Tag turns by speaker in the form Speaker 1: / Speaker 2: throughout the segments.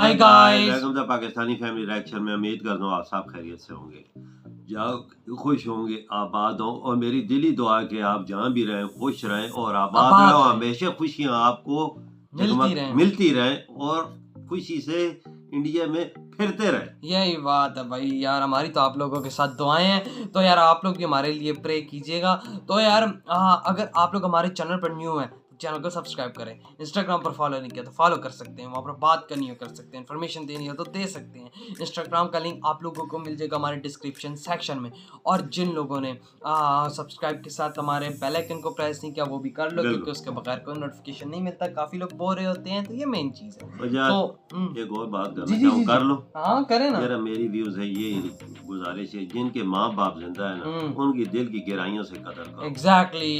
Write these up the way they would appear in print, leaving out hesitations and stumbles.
Speaker 1: Hi guys,
Speaker 2: welcome to Pakistani family reaction में। उम्मीद करता हूँ आप सब खैरियत से होंगे, जहाँ खुश होंगे, आबाद हों। और मेरी दिली दुआ है कि आप जहाँ भी रहें खुश रहें और आबाद रहें। हमेशा खुशियाँ आपको मिलती रहें और खुशी से इंडिया में फिरते रहें।
Speaker 1: यही बात है भाई यार, हमारी तो आप लोगों के साथ दुआएं हैं। तो यार आप लोग भी हमारे लिए प्रे कीजिएगा। तो यार अगर आप लोग हमारे चैनल पर न्यू हैं, चैनल को सब्सक्राइब करें। इंस्टाग्राम पर फॉलो नहीं किया तो फॉलो कर सकते हैं, वहाँ पर बात करनी हो कर सकते हैं, इन्फॉर्मेशन देनी हो तो दे सकते हैं। इंस्टाग्राम का लिंक आप लोगों को मिल जाएगा हमारे डिस्क्रिप्शन सेक्शन में। और जिन लोगों ने सब्सक्राइब के साथ हमारे बेल आइकन को प्रेस नहीं किया वो भी कर लो, क्योंकि उसके बगैर कोई नोटिफिकेशन नहीं मिलता। काफी लोग बोल रहे होते हैं, तो ये मेन चीज़ है। तो
Speaker 2: एक और बात कर लो।
Speaker 1: हाँ करें ना।
Speaker 2: मेरा मेरी व्यूज है, ये गुजारिश है, जिनके माँ बाप जिंदा है ना, उनकी दिल की गहराइयों से कदर करो।
Speaker 1: एग्जैक्टली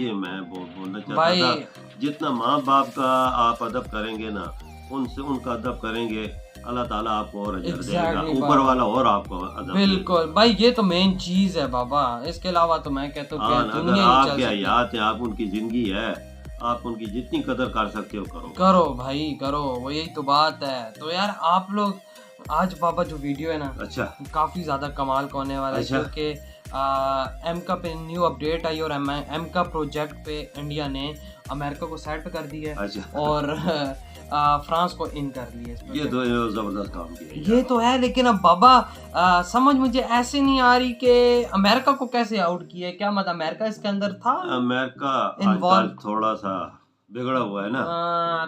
Speaker 2: ये मैं बोलना चाहता
Speaker 1: भाई।
Speaker 2: था। जितना माँ बाप का आप अदब करेंगे ना, उनसे उनका अदब करेंगे, अल्लाह ताला आपको और अजर देगा, ऊपर वाला और आपको अदब।
Speaker 1: बिल्कुल भाई, ये तो मेन चीज है बाबा। इसके अलावा तो मैं कहता हूँ
Speaker 2: अगर आपके हयात है, आप उनकी जिंदगी है, आप उनकी जितनी कदर कर सकते हो करो
Speaker 1: भाई करो। वो यही तो बात है। तो यार आप लोग आज बाबा जो वीडियो है ना,
Speaker 2: अच्छा, काफी
Speaker 1: ज्यादा कमाल का होने वाला है। क्योंकि एमका पे न्यू अपडेट आई और एमका प्रोजेक्ट पे इंडिया ने अमेरिका को सेट कर दिया है। अच्छा। और फ्रांस को इन कर लिया।
Speaker 2: ये तो जबरदस्त काम किया।
Speaker 1: ये तो है, लेकिन अब बाबा समझ मुझे ऐसे नहीं आ रही कि अमेरिका को कैसे आउट किया है। क्या मतलब अमेरिका इसके अंदर था?
Speaker 2: अमेरिका आजकल थोड़ा सा बिगड़ा हुआ है ना।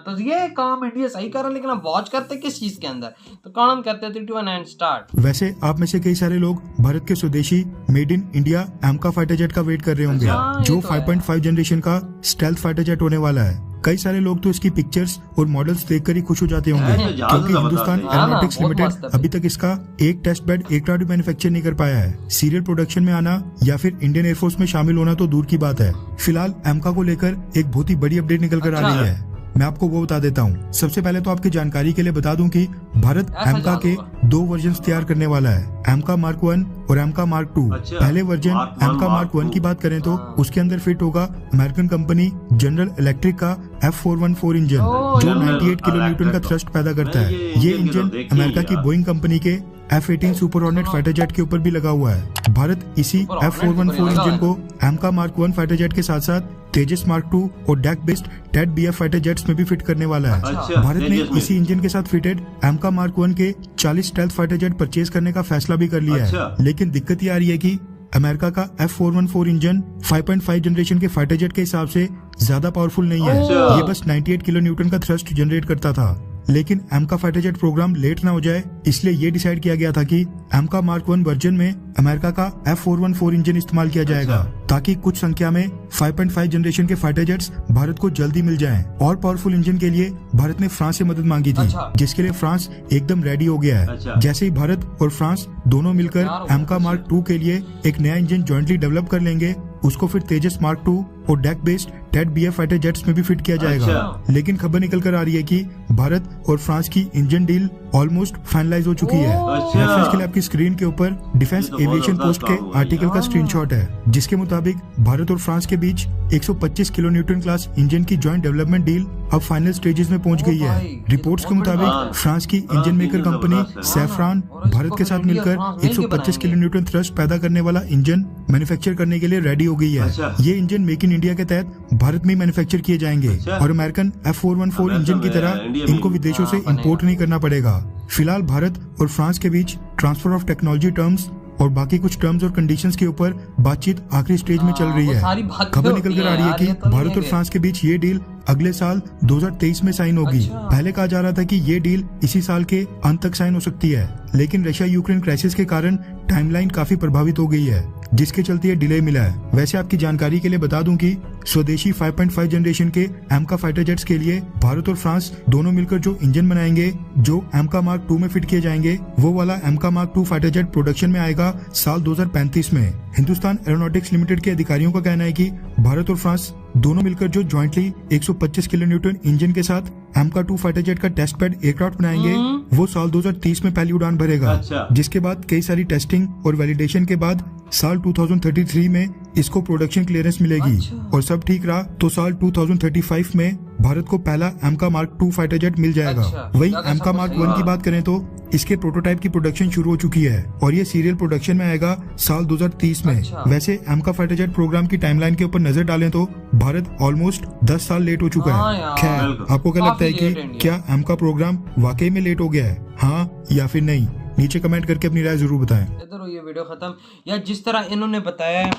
Speaker 1: तो ये काम इंडिया सही कर रहा है, लेकिन अब वॉच करते किस चीज के अंदर? तो काम करते 3, 2, 1 एंड स्टार्ट।
Speaker 3: वैसे आप में से कई सारे लोग भारत के स्वदेशी made in India एमका fighter jet का वेट कर रहे होंगे। जो 5.5 जनरेशन का स्टेल्थ फाइटर जेट होने वाला है। कई सारे लोग तो इसकी पिक्चर्स और मॉडल्स देखकर ही खुश हो जाते होंगे, क्योंकि हिंदुस्तान एरोनॉटिक्स लिमिटेड अभी तक इसका एक टेस्ट बेड एयरक्राफ्ट भी मैन्युफैक्चर नहीं कर पाया है। सीरियल प्रोडक्शन में आना या फिर इंडियन एयरफोर्स में शामिल होना तो दूर की बात है। फिलहाल एमका को लेकर एक बहुत ही बड़ी अपडेट निकल कर आ रही है। मैं आपको वो बता देता हूँ। सबसे पहले तो आपकी जानकारी के लिए बता दूं कि भारत एमका के 2 वर्जन तैयार करने वाला है, एमका मार्क 1 और एमका मार्क 2। पहले वर्जन एमका मार्क 1 की बात करें तो उसके अंदर फिट होगा अमेरिकन कंपनी जनरल इलेक्ट्रिक का F414 इंजन, जो 98 किलो न्यूटन का थ्रस्ट पैदा करता है। ये इंजन अमेरिका की बोइंग कंपनी के F-18 super hornet fighter jet के ऊपर भी लगा हुआ है। भारत इसी F414 इंजन को एमका मार्क 1 फाइटर जेट के साथ साथ तेजस मार्क 2 और deck based TED BF fighter jets में भी फिट करने वाला है। भारत ने इसी इंजन के साथ फिटेड एमका मार्क 1 के 40 स्टेल्थ फाइटर जेट परचेज करने का फैसला भी कर लिया है। लेकिन दिक्कत ये आ रही है कि अमेरिका का F414 इंजन 5.5 जनरेशन के फाइटर जेट के हिसाब से ज्यादा पावरफुल नहीं है। ये बस 98 किलो न्यूटन का थ्रस्ट जनरेट करता था। लेकिन एमका फाइटर जेट प्रोग्राम लेट ना हो जाए, इसलिए ये डिसाइड किया गया था कि एमका मार्क 1 वर्जन में अमेरिका का F414 इंजन इस्तेमाल किया जाएगा, ताकि कुछ संख्या में 5.5 जनरेशन के फाइटर जेट्स भारत को जल्दी मिल जाएं। और पावरफुल इंजन के लिए भारत ने फ्रांस से मदद मांगी थी, जिसके लिए फ्रांस एकदम रेडी हो गया है। जैसे ही भारत और फ्रांस दोनों मिलकर एमका मार्क 2 के लिए एक नया इंजन जॉइंटली डेवलप कर लेंगे, उसको फिर तेजस मार्क 2 और deck based TED BF fighter jets में भी फिट किया जाएगा। लेकिन खबर निकल कर आ रही है कि भारत और फ्रांस की इंजन डील ऑलमोस्ट फाइनलाइज हो चुकी है। रेफरेंस के लिए आपकी स्क्रीन के ऊपर डिफेंस एविएशन पोस्ट के आर्टिकल का स्क्रीनशॉट है, जिसके मुताबिक भारत और फ्रांस के बीच 125 किलो न्यूटन क्लास इंजन की जॉइंट डेवलपमेंट डील अब फाइनल स्टेजेस में पहुंच गई है। रिपोर्ट्स के मुताबिक फ्रांस की engine maker company saffron Bharat के साथ मिलकर 125 किलो न्यूटन थ्रस्ट पैदा करने वाला इंजन मैन्युफैक्चर करने के लिए रेडी हो गई है। ये इंजन मेक इन इंडिया के तहत भारत में मैन्युफैक्चर किए जाएंगे और अमेरिकन F414 इंजन की तरह इनको विदेशों से इंपोर्ट नहीं करना पड़ेगा। फिलहाल भारत और फ्रांस के बीच ट्रांसफर ऑफ टेक्नोलॉजी टर्म्स और बाकी कुछ टर्म्स और कंडीशंस के ऊपर बातचीत आखिरी स्टेज में चल रही है। खबर निकल कर आ रही है कि भारत और फ्रांस के बीच ये डील अगले साल 2023 में साइन होगी। पहले कहा जा रहा था कि ये डील इसी साल के अंत तक साइन हो सकती है, लेकिन रशिया यूक्रेन क्राइसिस के कारण टाइमलाइन काफी प्रभावित हो गई है, जिसके चलते ये डिले मिला है। वैसे आपकी जानकारी के लिए बता दूं कि स्वदेशी 5.5 जनरेशन के एमका फाइटर जेट्स के लिए भारत और फ्रांस दोनों मिलकर जो इंजन बनाएंगे, जो एमका मार्क 2 में फिट किए जाएंगे, वो वाला एमका मार्क 2 फाइटर जेट प्रोडक्शन में आएगा साल 2035 में। हिंदुस्तान एरोनॉटिक्स लिमिटेड के अधिकारियों का कहना है कि भारत और फ्रांस दोनों मिलकर जो जॉइंटली 125 किलो न्यूटन इंजन के साथ एमका 2 फाइटर जेट का टेस्ट बेड एयरक्राफ्ट बनाएंगे, वो साल 2030 में पहली उड़ान भरेगा। जिसके बाद कई सारी टेस्टिंग और वैलिडेशन के बाद साल 2033 में इसको प्रोडक्शन क्लियरेंस मिलेगी और सब ठीक रहा तो साल 2035 में भारत को पहला एमका मार्क 2 फाइटर जेट मिल जाएगा।
Speaker 1: अच्छा,
Speaker 3: वहीं
Speaker 1: ज्यादा
Speaker 3: एमका
Speaker 1: सब
Speaker 3: मार्क
Speaker 1: सही
Speaker 3: 1 की
Speaker 1: है।
Speaker 3: बात करें तो इसके प्रोटोटाइप की प्रोडक्शन शुरू हो चुकी है और ये सीरियल प्रोडक्शन में आएगा साल 2030 में।
Speaker 1: अच्छा।
Speaker 3: वैसे एमका फाइटर जेट प्रोग्राम की टाइमलाइन के ऊपर नजर डालें तो भारत ऑलमोस्ट 10 साल लेट हो चुका
Speaker 1: हाँ
Speaker 3: है।
Speaker 1: यार,
Speaker 3: खैर,
Speaker 2: बिल्कुल।
Speaker 3: आपको क्या लगता है
Speaker 1: काफी
Speaker 3: कि
Speaker 1: लेट इंडिया।
Speaker 3: क्या एमका प्रोग्राम वाकई में लेट हो गया है, हाँ या फिर नहीं? नीचे कमेंट करके अपनी राय जरूर बताएं।
Speaker 1: इधर ये वीडियो खत्म। या जिस तरह इन्होंने बताया है,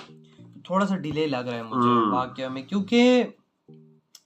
Speaker 1: थोड़ा सा डिले लग रहा है मुझे वाकई में, क्योंकि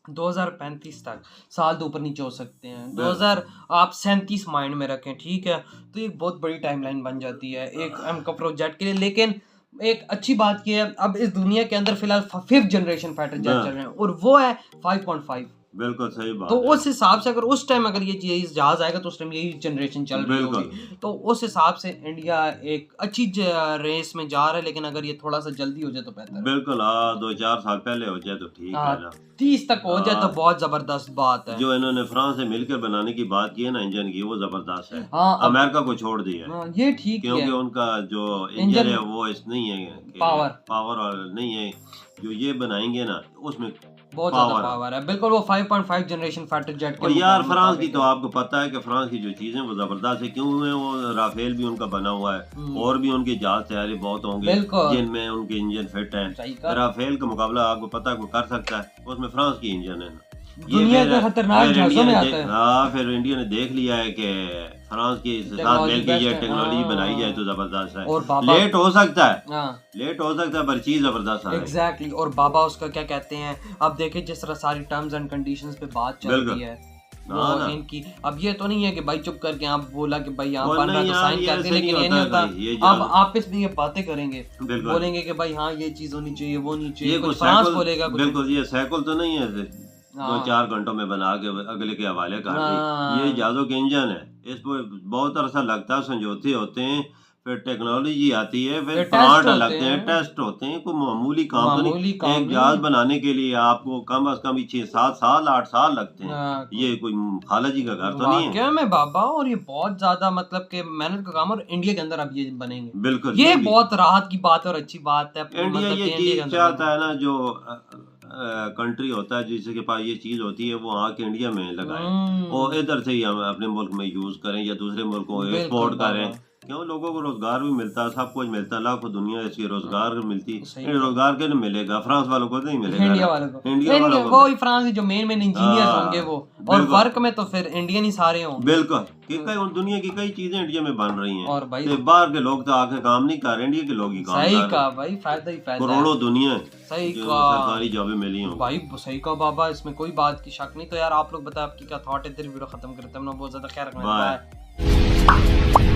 Speaker 1: 2035 तक साल तो ऊपर नीचे हो सकते हैं। 2037 माइंड में रखें, ठीक है, तो एक बहुत बड़ी टाइमलाइन बन जाती है एक एमका प्रोजेक्ट के लिए। लेकिन एक अच्छी बात की है, अब इस दुनिया के अंदर फिलहाल 5th जनरेशन फाइटर जेट चल रहे हैं और वो है 5.5।
Speaker 2: बिल्कुल सही बात
Speaker 1: तो
Speaker 2: है।
Speaker 1: उस हिसाब से अगर उस टाइम अगर ये चीज जहाज आएगा तो उस टाइम यही जनरेशन चल रही
Speaker 2: बिल्कुल।
Speaker 1: होगी, तो उस हिसाब से इंडिया एक अच्छी रेस में जा रहा है। लेकिन अगर ये थोड़ा सा जल्दी हो जाए तो बेहतर है।
Speaker 2: बिल्कुल, हाँ, 2-4 साल पहले हो जाए तो ठीक है ना।
Speaker 1: 30 तक हो जाए तो बहुत जबरदस्त बात है।
Speaker 2: जो इन्होंने फ्रांस से मिलकर बनाने की बात की है ना इंजन की, वो जबरदस्त है।
Speaker 1: हाँ,
Speaker 2: अमेरिका को छोड़ दिया है,
Speaker 1: हाँ, ये ठीक
Speaker 2: क्योंकि
Speaker 1: है।
Speaker 2: उनका जो
Speaker 1: इंजन
Speaker 2: इंजन है वो इस नहीं है कि
Speaker 1: पावर
Speaker 2: और नहीं है। जो ये बनाएंगे ना उसमें
Speaker 1: बहुत ज्यादा
Speaker 2: पावर है।
Speaker 1: पावर है। बिल्कुल वो 5.5 जनरेशन फाइटर जेट के
Speaker 2: और यार
Speaker 1: मुकाबले
Speaker 2: फ्रांस की
Speaker 1: है।
Speaker 2: तो आपको पता है कि फ्रांस की जो चीजें वो जबरदस्त है। क्यों है वो राफेल भी उनका बना हुआ है और भी उनके जहाज तैयारी बहुत होंगे
Speaker 1: बिल्कुल।
Speaker 2: जिनमें उनके इंजन फिट
Speaker 1: सही
Speaker 2: हैं।
Speaker 1: कहा।
Speaker 2: राफेल का मुकाबला आपको पता है कोई कर सकता है, उसमें फ्रांस की इंजन है ना।
Speaker 1: दुनिया के खतरनाक जहाजों में आता है।
Speaker 2: हाँ, फिर इंडिया ने देख लिया है कि फ्रांस के साथ
Speaker 1: टेक्नोलॉजी
Speaker 2: मिलकर ये
Speaker 1: बेस्ट है।
Speaker 2: टेक्नोलॉजी
Speaker 1: हाँ।
Speaker 2: बनाई जाए तो जबरदस्त है।
Speaker 1: और बाबा
Speaker 2: लेट हो सकता है,
Speaker 1: हाँ
Speaker 2: लेट हो सकता है, पर चीज जबरदस्त है।
Speaker 1: एग्जैक्टली। और बाबा उसका क्या कहते हैं, अब देखे जिस तरह सारी टर्म्स एंड कंडीशंस पे बात चल
Speaker 2: बिल्कुल।
Speaker 1: रही है
Speaker 2: ना,
Speaker 1: वो
Speaker 2: ना।
Speaker 1: इनकी। अब ये तो नहीं है कि भाई चुप करके आप बोला कि भाई यहाँ
Speaker 2: वो
Speaker 1: बन रहा है
Speaker 2: नहीं
Speaker 1: तो
Speaker 2: यार,
Speaker 1: साइन
Speaker 2: ये
Speaker 1: करते,
Speaker 2: ऐसे
Speaker 1: लेकिन
Speaker 2: नहीं
Speaker 1: ये नहीं
Speaker 2: होता
Speaker 1: होता।
Speaker 2: भाई, ये
Speaker 1: अब
Speaker 2: जान-
Speaker 1: आपस में ये बातें करेंगे,
Speaker 2: बिल्कुल।
Speaker 1: बोलेंगे कि भाई हाँ ये चीज होनी चाहिए, वो नहीं चाहिए,
Speaker 2: ये
Speaker 1: कुछ
Speaker 2: कुछ
Speaker 1: फ्रांस
Speaker 2: साइकिल
Speaker 1: बोलेगा कुछ।
Speaker 2: बिल्कुल, ये साइकिल तो नहीं है
Speaker 1: हाँ।
Speaker 2: 2-4 घंटों में बना के अगले के हवाले कर
Speaker 1: हाँ।
Speaker 2: दी। ये जहाजों के इंजन है, इस पर बहुत अरसा लगता है, समझौते होते हैं, फिर टेक्नोलॉजी आती है, फिर
Speaker 1: टेस्ट
Speaker 2: प्लांट
Speaker 1: होते
Speaker 2: लगते हैं,
Speaker 1: हैं।
Speaker 2: टेस्ट होते हैं। कोई मामूली काम तो
Speaker 1: मामूली
Speaker 2: नहीं।
Speaker 1: काम
Speaker 2: एक
Speaker 1: नहीं।
Speaker 2: जहाज बनाने के लिए आपको कम से कम 6-7 साल 8 साल लगते हैं।
Speaker 1: हाँ,
Speaker 2: ये कोई खाला जी का घर तो नहीं है।
Speaker 1: वाकई में बाबा। और ये बहुत ज्यादा मतलब कि मेहनत का काम, और इंडिया के अंदर अब ये बनेंगे।
Speaker 2: बिल्कुल,
Speaker 1: ये
Speaker 2: भी।
Speaker 1: बहुत राहत की बात है और अच्छी बात है।
Speaker 2: इंडिया
Speaker 1: मतलब
Speaker 2: ये
Speaker 1: कि इंडिया के
Speaker 2: चीज
Speaker 1: अंदर
Speaker 2: चाहता है ना, जो कंट्री होता है जिसके पास ये चीज होती है, वो आके इंडिया में लगाए और इधर से ही हम अपने मुल्क में यूज करें या दूसरे मुल्कों में एक्सपोर्ट
Speaker 1: बिल्कुल
Speaker 2: करें।
Speaker 1: बाबा।
Speaker 2: क्यों, लोगों को रोजगार भी मिलता है, सब कुछ मिलता है, लाखों दुनिया इसकी रोजगार मिलती।
Speaker 1: सही
Speaker 2: रोजगार के नहीं मिलेगा, फ्रांस वालों को नहीं मिलेगा
Speaker 1: इंडिया
Speaker 2: ना।
Speaker 1: वालों को,
Speaker 2: इंडिया वालों को
Speaker 1: वो ही फ्रांस के जो मेन इंजीनियर्स
Speaker 2: हाँ,
Speaker 1: होंगे वो। और
Speaker 2: बिल्कुल।
Speaker 1: वर्क में तो फिर इंडियन ही सारे होंगे।
Speaker 2: बिल्कुल, कि कई दुनिया की कई चीजें इंडिया में बन रही हैं।
Speaker 1: और भाई
Speaker 2: तो बाहर के लोग तो आके काम नहीं कर रहे, इंडिया के लोग ही काम
Speaker 1: सही
Speaker 2: कर रहे
Speaker 1: कहा
Speaker 2: हैं।
Speaker 1: भाई, फायदा ही फायदा है।
Speaker 2: करोड़ों दुनिया है
Speaker 1: सही
Speaker 2: जो
Speaker 1: कहा
Speaker 2: सरकारी जॉबें मिली हों।
Speaker 1: भाई, सही कहा बाबा, इसमें कोई बात की शक नहीं। तो यार आप लोग बताएं आपकी क्या थॉट है। तेरी वीडियो खत्म करते हैं, हम लोग बहुत ज्यादा ख्याल रखना है।
Speaker 2: बाय।
Speaker 1: बाय।